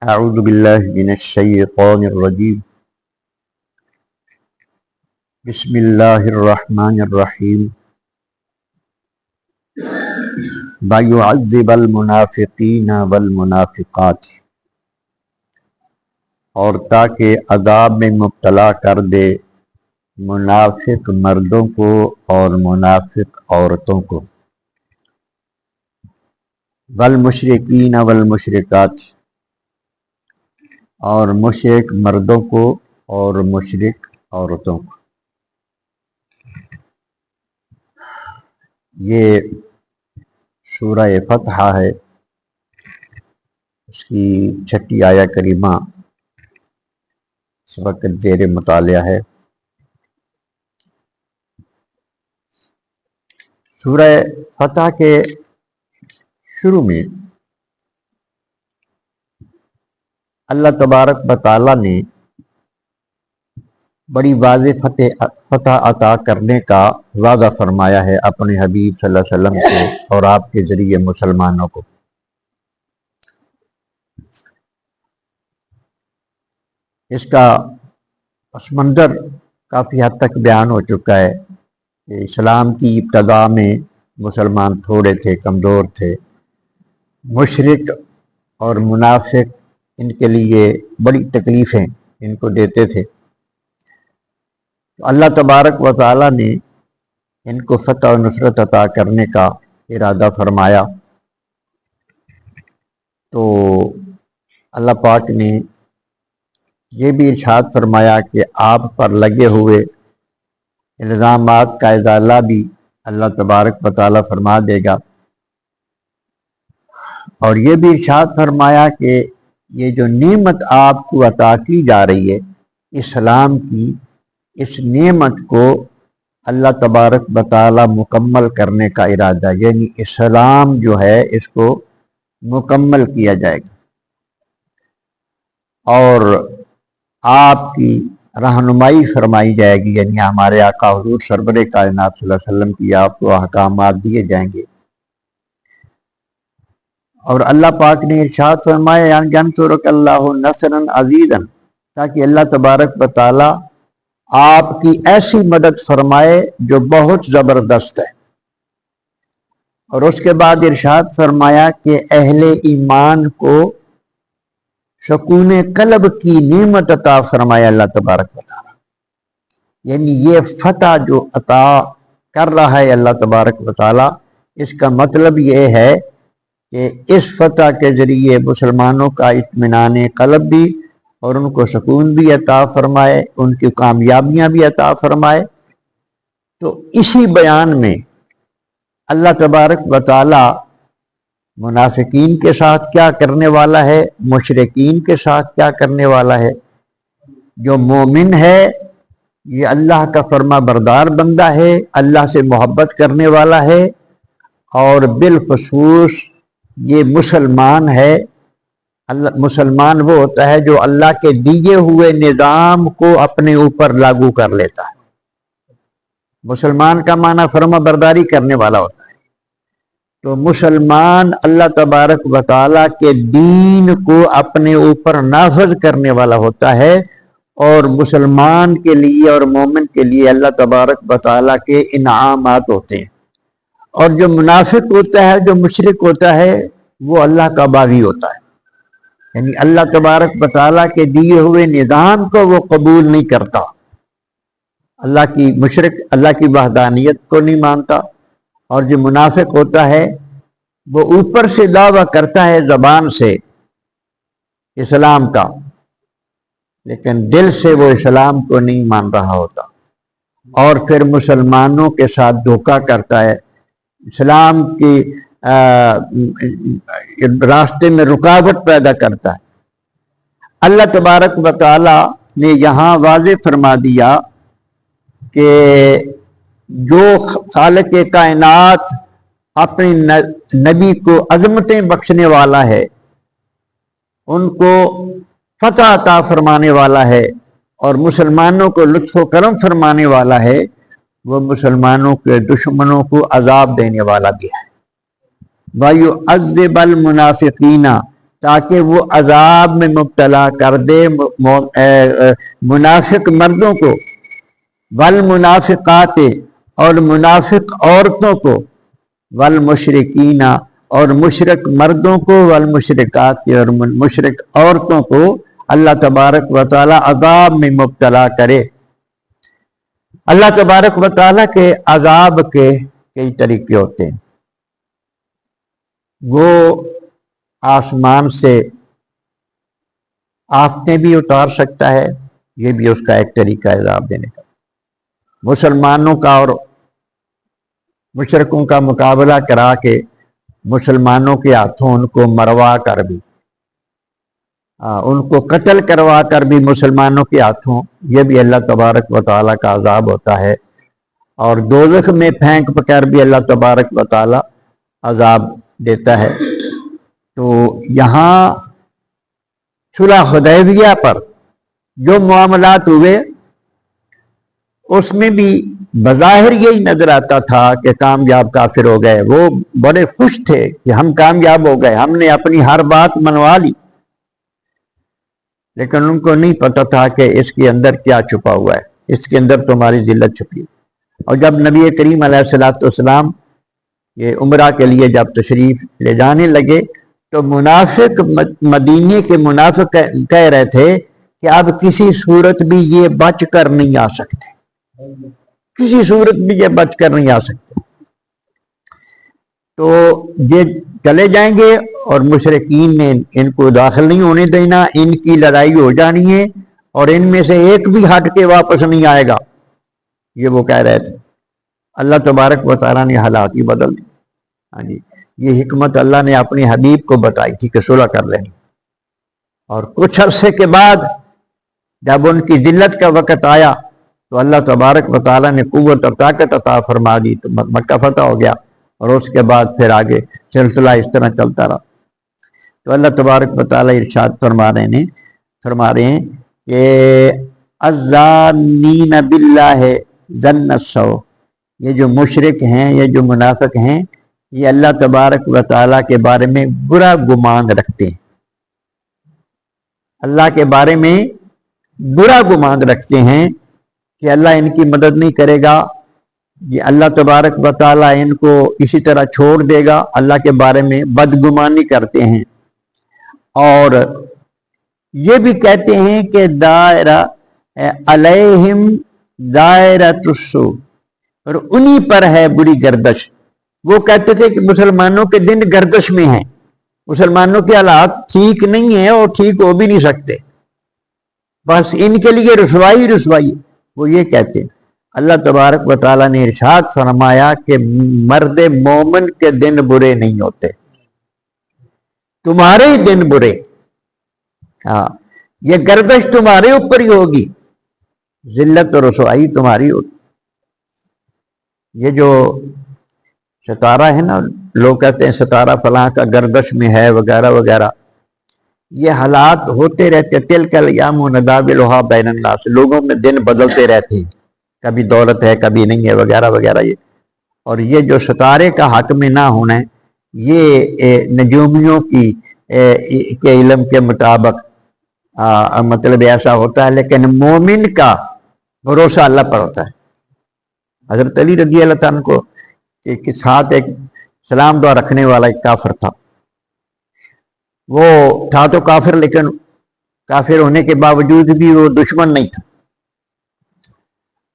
اعوذ باللہ من الشیطان الرجیم بسم اللہ الرحمن الرحیم وَيُعَذِّبَ الْمُنَافِقِينَ وَالْمُنَافِقَاتِ، اور تاکہ عذاب میں مبتلا کر دے منافق مردوں کو اور منافق عورتوں کو، والمشرکین والمشرکات، اور مشرک مردوں کو اور مشرک عورتوں کو۔ یہ سورہ فتح ہے، اس کی 6 آیہ کریمہ اس وقت زیر مطالعہ ہے۔ سورہ فتح کے شروع میں اللہ تبارک و تعالیٰ نے بڑی واضح فتح عطا کرنے کا وعدہ فرمایا ہے اپنے حبیب صلی اللہ علیہ وسلم کو اور آپ کے ذریعے مسلمانوں کو۔ اس کا پس منظر کافی حد تک بیان ہو چکا ہے کہ اسلام کی ابتدا میں مسلمان تھوڑے تھے، کمزور تھے، مشرک اور منافق ان کے لیے بڑی تکلیفیں ان کو دیتے تھے۔ تو اللہ تبارک و تعالیٰ نے ان کو فتح و نصرت عطا کرنے کا ارادہ فرمایا، تو اللہ پاک نے یہ بھی ارشاد فرمایا کہ آپ پر لگے ہوئے الزامات کا ازالہ بھی اللہ تبارک و تعالیٰ فرما دے گا، اور یہ بھی ارشاد فرمایا کہ یہ جو نعمت آپ کو عطا کی جا رہی ہے اسلام کی، اس نعمت کو اللہ تبارک و تعالیٰ مکمل کرنے کا ارادہ، یعنی اسلام جو ہے اس کو مکمل کیا جائے گا، اور آپ کی رہنمائی فرمائی جائے گی، یعنی ہمارے آقا حضور سرور کائنات صلی اللہ علیہ وسلم کی آپ کو احکامات دیے جائیں گے۔ اور اللہ پاک نے ارشاد فرمایا ینصرک اللہ نصرا عزیزا، تاکہ اللہ تبارک و تعالی آپ کی ایسی مدد فرمائے جو بہت زبردست ہے۔ اور اس کے بعد ارشاد فرمایا کہ اہل ایمان کو سکون قلب کی نعمت عطا فرمایا اللہ تبارک و تعالی، یعنی یہ فتح جو عطا کر رہا ہے اللہ تبارک و تعالی، اس کا مطلب یہ ہے کہ اس فتح کے ذریعے مسلمانوں کا اطمینان قلب بھی اور ان کو سکون بھی عطا فرمائے، ان کی کامیابیاں بھی عطا فرمائے۔ تو اسی بیان میں اللہ تبارک و تعالی منافقین کے ساتھ کیا کرنے والا ہے، مشرکین کے ساتھ کیا کرنے والا ہے۔ جو مومن ہے یہ اللہ کا فرما بردار بندہ ہے، اللہ سے محبت کرنے والا ہے، اور بالخصوص یہ مسلمان ہے۔ مسلمان وہ ہوتا ہے جو اللہ کے دیے ہوئے نظام کو اپنے اوپر لاگو کر لیتا ہے۔ مسلمان کا معنی فرما برداری کرنے والا ہوتا ہے۔ تو مسلمان اللہ تبارک و تعالیٰ کے دین کو اپنے اوپر نافذ کرنے والا ہوتا ہے، اور مسلمان کے لیے اور مومن کے لیے اللہ تبارک و تعالیٰ کے انعامات ہوتے ہیں۔ اور جو منافق ہوتا ہے، جو مشرک ہوتا ہے، وہ اللہ کا باغی ہوتا ہے، یعنی اللہ تبارک و تعالیٰ کے دیے ہوئے نظام کو وہ قبول نہیں کرتا، اللہ کی مشرک اللہ کی وحدانیت کو نہیں مانتا۔ اور جو منافق ہوتا ہے وہ اوپر سے دعویٰ کرتا ہے زبان سے اسلام کا، لیکن دل سے وہ اسلام کو نہیں مان رہا ہوتا، اور پھر مسلمانوں کے ساتھ دھوکہ کرتا ہے، اسلام کی راستے میں رکاوٹ پیدا کرتا ہے۔ اللہ تبارک و تعالی نے یہاں واضح فرما دیا کہ جو خالق کائنات اپنے نبی کو عظمتیں بخشنے والا ہے، ان کو فتح عطا فرمانے والا ہے، اور مسلمانوں کو لطف و کرم فرمانے والا ہے، وہ مسلمانوں کے دشمنوں کو عذاب دینے والا بھی ہے۔ وَيُعَذِّبَ الْمُنَافِقِينَ، تاکہ وہ عذاب میں مبتلا کر دے منافق مردوں کو، والمنافقات اور منافق عورتوں کو، والمشرکین اور مشرک مردوں کو، والمشرکات اور مشرک عورتوں کو اللہ تبارک و تعالی عذاب میں مبتلا کرے۔ اللہ تبارک و تعالی کے عذاب کے کئی طریقے ہوتے ہیں۔ وہ آسمان سے آفتیں بھی اتار سکتا ہے، یہ بھی اس کا ایک طریقہ ہے عذاب دینے کا۔ مسلمانوں کا اور مشرکوں کا مقابلہ کرا کے مسلمانوں کے ہاتھوں ان کو مروا کر بھی، ان کو قتل کروا کر بھی مسلمانوں کے ہاتھوں، یہ بھی اللہ تبارک و تعالیٰ کا عذاب ہوتا ہے۔ اور دوزخ میں پھینک کر بھی اللہ تبارک و تعالیٰ عذاب دیتا ہے۔ تو یہاں صلح حدیبیہ پر جو معاملات ہوئے اس میں بھی بظاہر یہی نظر آتا تھا کہ کامیاب کافر ہو گئے، وہ بڑے خوش تھے کہ ہم کامیاب ہو گئے، ہم نے اپنی ہر بات منوا لی، لیکن ان کو نہیں پتا تھا کہ اس کے اندر کیا چھپا ہوا ہے، اس کے اندر تمہاری ذلت چھپی ہے۔ اور جب نبی کریم علیہ السلام یہ عمرہ کے لیے جب تشریف لے جانے لگے تو منافق مدینے کے منافق کہہ رہے تھے کہ اب کسی صورت بھی یہ بچ کر نہیں آ سکتے، کسی صورت بھی یہ بچ کر نہیں آ سکتے۔ تو یہ چلے جائیں گے اور مشرکین نے ان کو داخل نہیں ہونے دینا، ان کی لڑائی ہو جانی ہے اور ان میں سے ایک بھی ہٹ کے واپس نہیں آئے گا، یہ وہ کہہ رہے تھے۔ اللہ تبارک و تعالیٰ نے حالات ہی بدل دی۔ ہاں جی، یہ حکمت اللہ نے اپنی حبیب کو بتائی تھی کہ صلح کر لیں۔ اور کچھ عرصے کے بعد جب ان کی ذلت کا وقت آیا تو اللہ تبارک و تعالیٰ نے قوت اور طاقت عطا فرما دی، تو مکہ فتح ہو گیا، اور اس کے بعد پھر آگے سلسلہ اس طرح چلتا رہا۔ تو اللہ تبارک و تعالیٰ ارشاد فرما رہے ہیں کہ الظانین باللہ ظن السوء، یہ جو مشرک ہیں، یہ جو منافق ہیں، یہ اللہ تبارک و تعالیٰ کے بارے میں برا گمان رکھتے ہیں، اللہ کے بارے میں برا گمان رکھتے ہیں کہ اللہ ان کی مدد نہیں کرے گا، یہ اللہ تبارک و تعالیٰ ان کو اسی طرح چھوڑ دے گا، اللہ کے بارے میں بدگمانی کرتے ہیں۔ اور یہ بھی کہتے ہیں کہ دائرہ علیہم دائرۃ السوء، اور انہی پر ہے بری گردش۔ وہ کہتے تھے کہ مسلمانوں کے دن گردش میں ہیں، مسلمانوں کے حالات ٹھیک نہیں ہیں اور ٹھیک ہو بھی نہیں سکتے، بس ان کے لیے رسوائی رسوائی، وہ یہ کہتے ہیں۔ اللہ تبارک و تعالیٰ نے ارشاد فرمایا کہ مرد مومن کے دن برے نہیں ہوتے، تمہارے ہی دن برے، ہاں یہ گردش تمہارے اوپر ہی ہوگی، ذلت اور رسوائی تمہاری ہوگی۔ یہ جو ستارہ ہے نا، لوگ کہتے ہیں ستارہ فلاں کا گردش میں ہے وغیرہ وغیرہ، یہ حالات ہوتے رہتے، تلک الایام نداولها بین الناس، لوگوں میں دن بدلتے رہتے ہیں، کبھی دولت ہے کبھی نہیں ہے وغیرہ وغیرہ۔ یہ اور یہ جو ستارے کا حق میں نہ ہونا ہے، یہ نجومیوں کے علم کے مطابق مطلب ایسا ہوتا ہے، لیکن مومن کا بھروسہ اللہ پر ہوتا ہے۔ حضرت علی رضی اللہ تعالیٰ کو کے ساتھ ایک سلام دعا رکھنے والا ایک کافر تھا، وہ تھا تو کافر، لیکن کافر ہونے کے باوجود بھی وہ دشمن نہیں تھا۔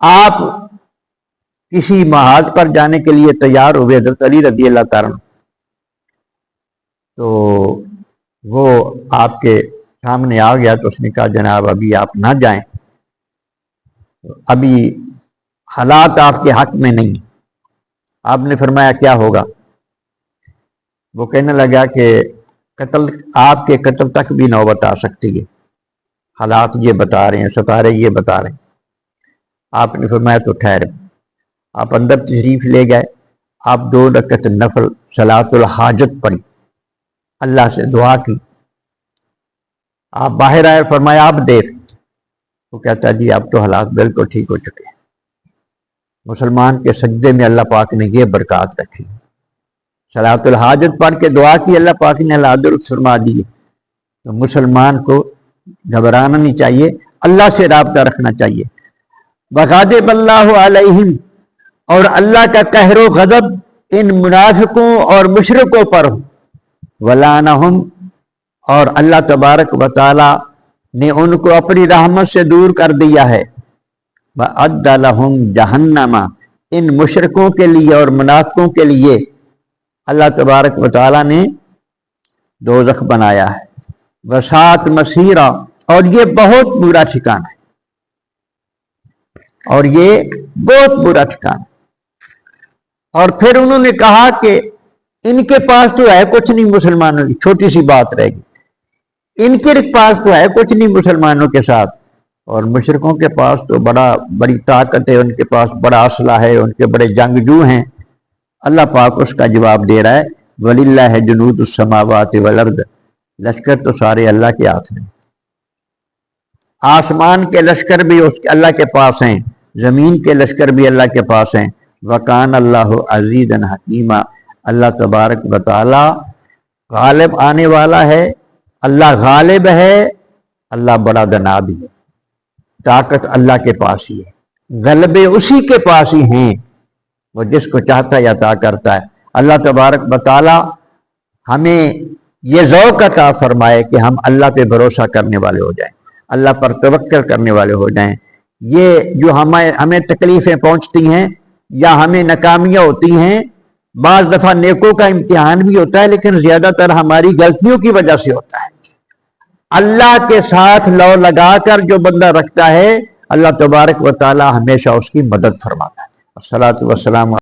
آپ کسی محاذ پر جانے کے لیے تیار ہوئے حضرت علی رضی اللہ تعالیٰ، تو وہ آپ کے سامنے آ گیا تو اس نے کہا جناب ابھی آپ نہ جائیں، ابھی حالات آپ کے حق میں نہیں۔ آپ نے فرمایا کیا ہوگا؟ وہ کہنے لگا کہ قتل، آپ کے قتل تک بھی نوبت آ سکتی ہے، حالات یہ بتا رہے ہیں، ستارے یہ بتا رہے ہیں۔ آپ نے فرمایا تو ٹھہر۔ آپ اندر تشریف لے گئے، آپ 2 رکعت نفل صلاۃ الحاجت پڑھی، اللہ سے دعا کی، آپ باہر آئے، فرمایا آپ دیکھ، وہ کہتا جی اب تو حالات بالکل ٹھیک ہو چکے ہیں۔ مسلمان کے سجدے میں اللہ پاک نے یہ برکات رکھی، صلاۃ الحاجت پڑھ کے دعا کی، اللہ پاک نے حالات درست فرما دیے۔ تو مسلمان کو گھبرانا نہیں چاہیے، اللہ سے رابطہ رکھنا چاہیے۔ وغضب اللہ علیہم، اور اللہ کا قہر و غضب ان منافقوں اور مشرکوں پر ہو، ولعنہم، اور اللہ تبارک و تعالی نے ان کو اپنی رحمت سے دور کر دیا ہے۔ وَأَعَدَّ لَهُمْ جَهَنَّمَ، ان مشرکوں کے لیے اور منافقوں کے لیے اللہ تبارک و تعالی نے دوزخ بنایا ہے۔ وَسَاءَتْ مَصِيرًا، اور یہ بہت برا ٹھکانہ ہے، اور یہ بہت برا ٹھکانہ ہے۔ اور پھر انہوں نے کہا کہ ان کے پاس تو ہے کچھ نہیں مسلمانوں کی، چھوٹی سی بات رہے گی، ان کے پاس تو ہے کچھ نہیں مسلمانوں کے ساتھ، اور مشرکوں کے پاس تو بڑی طاقت ہے، ان کے پاس بڑا اسلحہ ہے، ان کے بڑے جنگجو ہیں۔ اللہ پاک اس کا جواب دے رہا ہے، وَلِلَّهِ جُنُودُ السَّمَاوَاتِ وَالْأَرْضِ، لشکر تو سارے اللہ کے ہاتھ میں، آسمان کے لشکر بھی اللہ کے پاس ہیں، زمین کے لشکر بھی اللہ کے پاس ہیں۔ وَكَانَ اللَّهُ عَزِيزًا حَكِيمًا، اللہ تبارک و تعالی غالب آنے والا ہے، اللہ غالب ہے، اللہ بڑا دنا بھی ہے، طاقت اللہ کے پاس ہی ہے، غلبے اسی کے پاس ہی ہیں، وہ جس کو چاہتا ہے عطا کرتا ہے۔ اللہ تبارک و تعالی ہمیں یہ ذوق عطا فرمائے کہ ہم اللہ پہ بھروسہ کرنے والے ہو جائیں، اللہ پر توکل کرنے والے ہو جائیں۔ یہ جو ہمیں تکلیفیں پہنچتی ہیں یا ہمیں ناکامیاں ہوتی ہیں، بعض دفعہ نیکوں کا امتحان بھی ہوتا ہے، لیکن زیادہ تر ہماری غلطیوں کی وجہ سے ہوتا ہے۔ اللہ کے ساتھ لو لگا کر جو بندہ رکھتا ہے، اللہ تبارک و تعالی ہمیشہ اس کی مدد فرماتا ہے۔ الصلاۃ والسلام